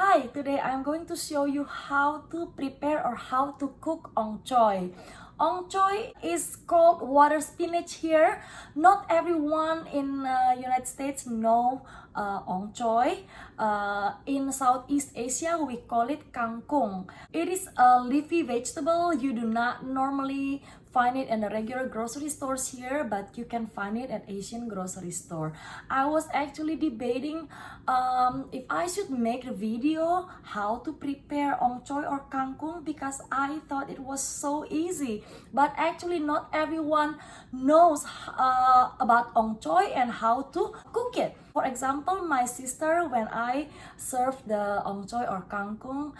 Hi, today I'm going to show you how to prepare or how to cook Ong Choy. Ong Choy is called water spinach here. Not everyone in United States know Ong Choy. In Southeast Asia, we call it kangkung. It is a leafy vegetable. You do not normally find it in the regular grocery stores here, but you can find it at Asian grocery store. I was actually debating if I should make a video how to prepare Ong Choy or kangkung because I thought it was so easy. But actually not everyone knows about Ong Choy and how to cook it. For example, my sister, when I served the Ong Choy or kangkung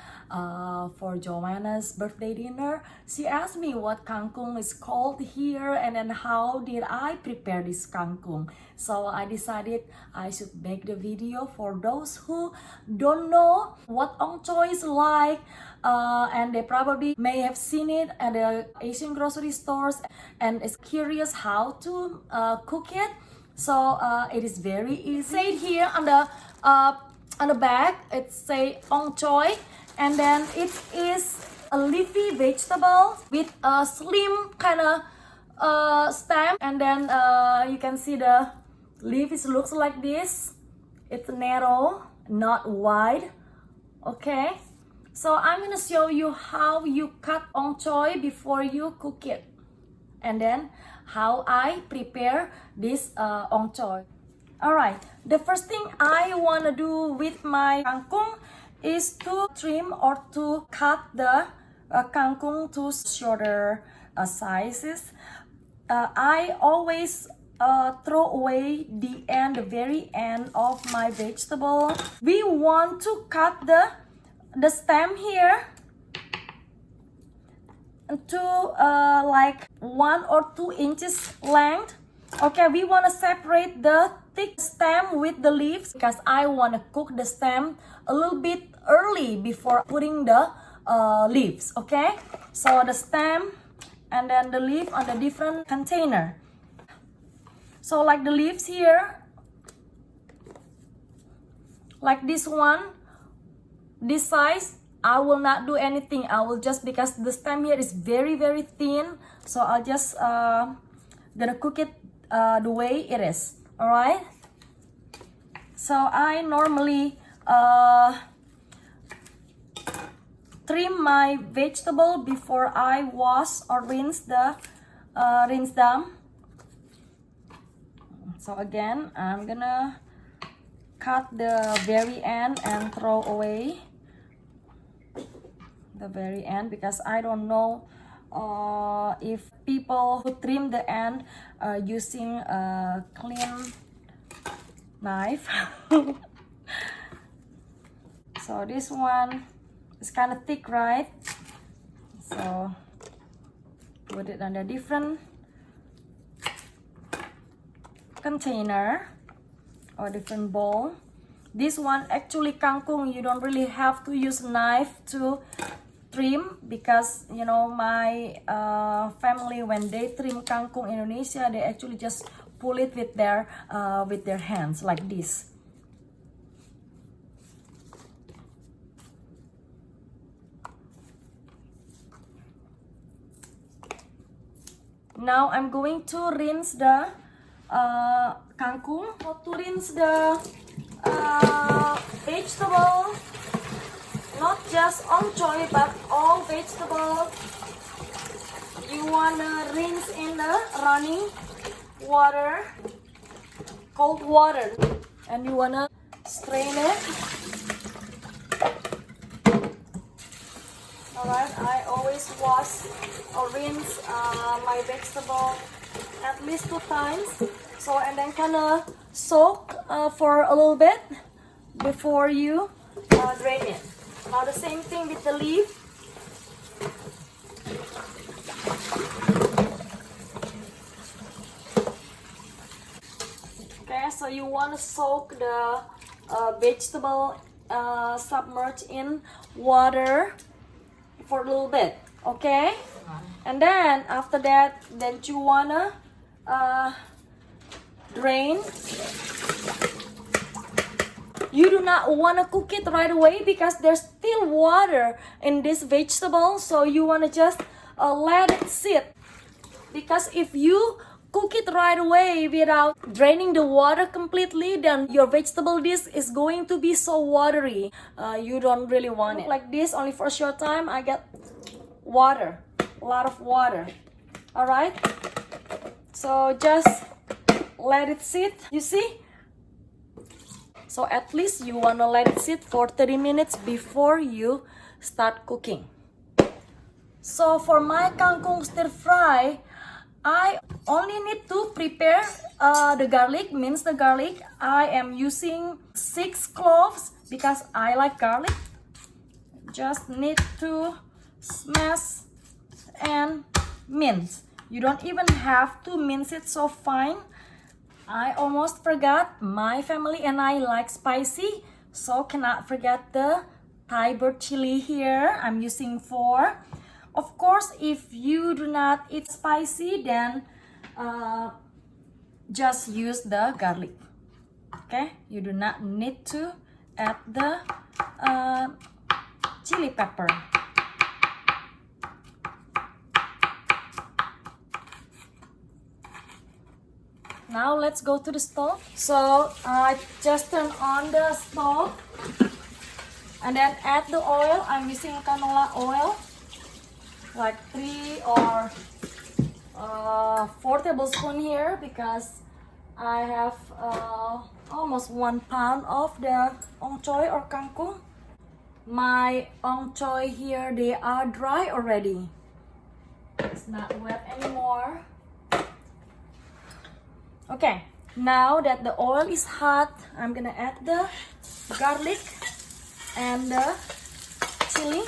for Joanna's birthday dinner, she asked me what kangkung is called here and then how did I prepare this kangkung. So I decided I should make the video for those who don't know what Ong Choy is like, and they probably may have seen it at the Asian grocery stores and is curious how to cook it. So it is very easy. Say here on the back, it say Ong Choy, and then it is a leafy vegetable with a slim kind of stem, and then you can see the leaf looks like this. It's narrow, not wide. Okay, so I'm gonna show you how you cut Ong Choy before you cook it, and then how I prepare this Ong Choy. Alright, the first thing I want to do with my kangkung is to trim or to cut the kangkung to shorter sizes. I always throw away the very end of my vegetable. We want to cut the stem here to like 1 or 2 inches length. Okay, we want to separate the thick stem with the leaves because I want to cook the stem a little bit early before putting the leaves. Okay, so the stem and then the leaf on the different container. So like the leaves here, like this one, this size, I will not do anything. I will just, because the stem here is very thin, so I'll just gonna cook it the way it is. All right, so I normally trim my vegetable before I wash or rinse them. So again, I'm gonna cut the very end and throw away the very end because I don't know if people who trim the end using a clean knife. So this one is kind of thick, right? So put it on a different container or different bowl. This one actually kangkung, you don't really have to use a knife to trim because you know my family, when they trim kangkung in Indonesia, they actually just pull it with their hands like this. Now I'm going to rinse the kangkung. How to rinse the vegetable, not just Ong Choy but all vegetables. You wanna rinse in the running water, cold water, and you wanna strain it. Alright, I always wash or rinse my vegetable at least 2 times. So, and then kinda soak for a little bit before you drain it. Now the same thing with the leaf. Okay, so you want to soak the vegetable submerged in water for a little bit. Okay, and then after that, then you wanna drain You do not want to cook it right away because there's still water in this vegetable. So you want to just let it sit. Because if you cook it right away without draining the water completely, then your vegetable dish is going to be so watery. You don't really want it. Like this, only for a short time, I get water, a lot of water. Alright? So just let it sit, you see? So at least you want to let it sit for 30 minutes before you start cooking. So for my kangkung stir fry, I only need to prepare the garlic, mince the garlic. I am using 6 cloves because I like garlic. Just need to smash and mince. You don't even have to mince it so fine. I almost forgot, my family and I like spicy, so cannot forget the Thai bird chili here. I'm using 4. Of course, if you do not eat spicy, then just use the garlic. Okay, you do not need to add the chili pepper. Now let's go to the stove. So I just turn on the stove and then add the oil. I'm using canola oil, like 3 or 4 tablespoons here because I have almost 1 pound of the Ong Choy or kangkung. My Ong Choy here, they are dry already. It's not wet anymore. Okay, now that the oil is hot, I'm gonna add the garlic and the chili.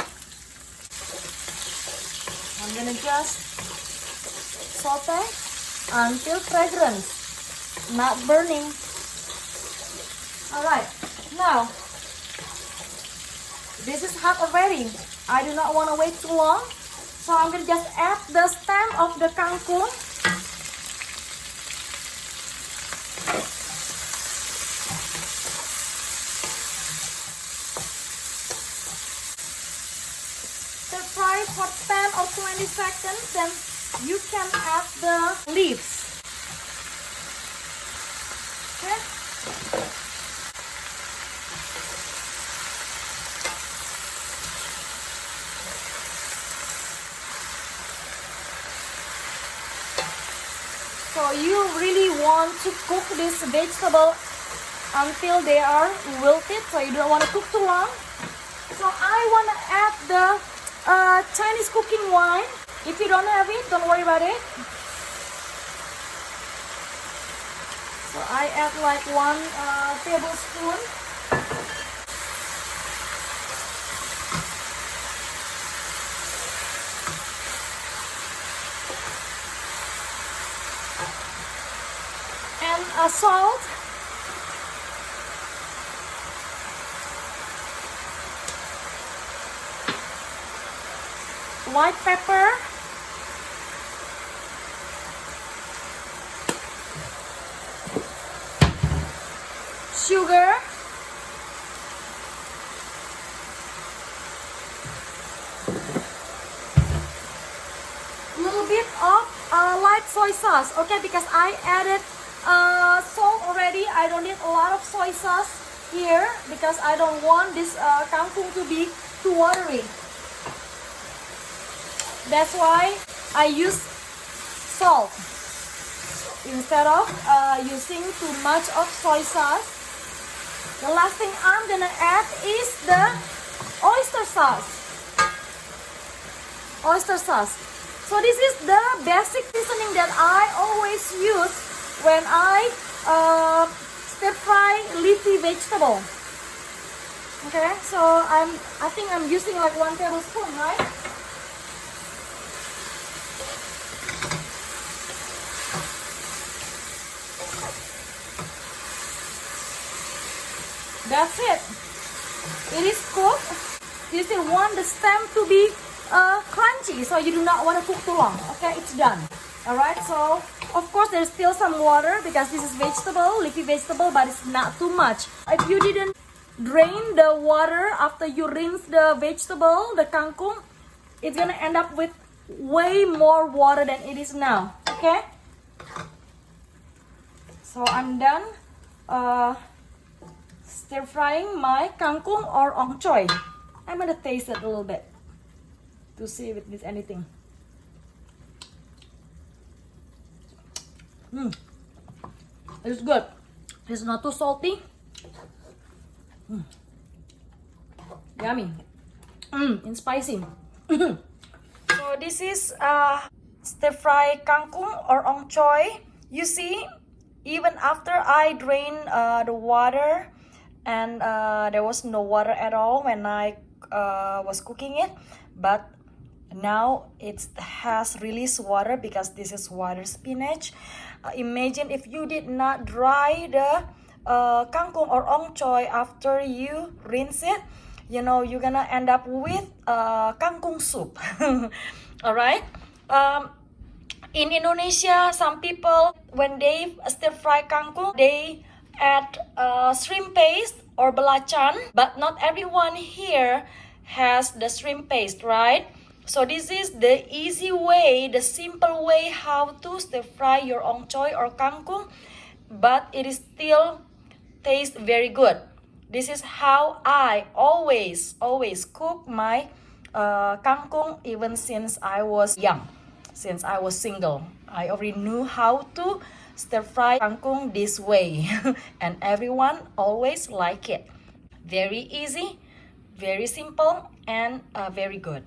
I'm gonna just saute until fragrance, not burning. Alright, now this is hot already. I do not want to wait too long, so I'm gonna just add the stem of the kangkung. Fry for 10 or 20 seconds, then you can add the leaves. Okay? So you really want to cook this vegetable until they are wilted, so you don't want to cook too long. So I want to add the Chinese cooking wine. If you don't have it, don't worry about it. So I add like 1 tablespoon. And salt. White pepper, sugar, little bit of light soy sauce. Okay, because I added salt already, I don't need a lot of soy sauce here because I don't want this kangkung to be too watery. That's why I use salt instead of using too much of soy sauce. The last thing I'm gonna add is the oyster sauce. Oyster sauce. So this is the basic seasoning that I always use when I stir fry leafy vegetable. Okay, so I think I'm using like 1 tablespoon, right? That's it. It is cooked. You still want the stem to be crunchy, so you do not want to cook too long. Okay, it's done. Alright, so of course there's still some water because this is vegetable, leafy vegetable, but it's not too much. If you didn't drain the water after you rinse the vegetable, the kangkung. It's gonna end up with way more water than it is now. Okay, so I'm done stir frying my kangkung or ong choy. I'm gonna taste it a little bit to see if it needs anything. It's good. It's not too salty. Yummy. And spicy. So this is stir fry kangkung or ong choy. You see, even after I drain the water, and there was no water at all when I was cooking it, but now it has released water because this is water spinach. Imagine if you did not dry the kangkung or ong choy after you rinse it, you know, you're gonna end up with kangkung soup. All right. In Indonesia, some people, when they stir fry kangkung, they add shrimp paste or belacan, but not everyone here has the shrimp paste, right? So this is the easy way, the simple way how to stir fry your ong choy or kangkung, but it is still taste very good. This is how I always cook my kangkung, even since I was young, since I was single. I already knew how to stir fry kangkung this way and everyone always like it. Very easy, very simple, and very good.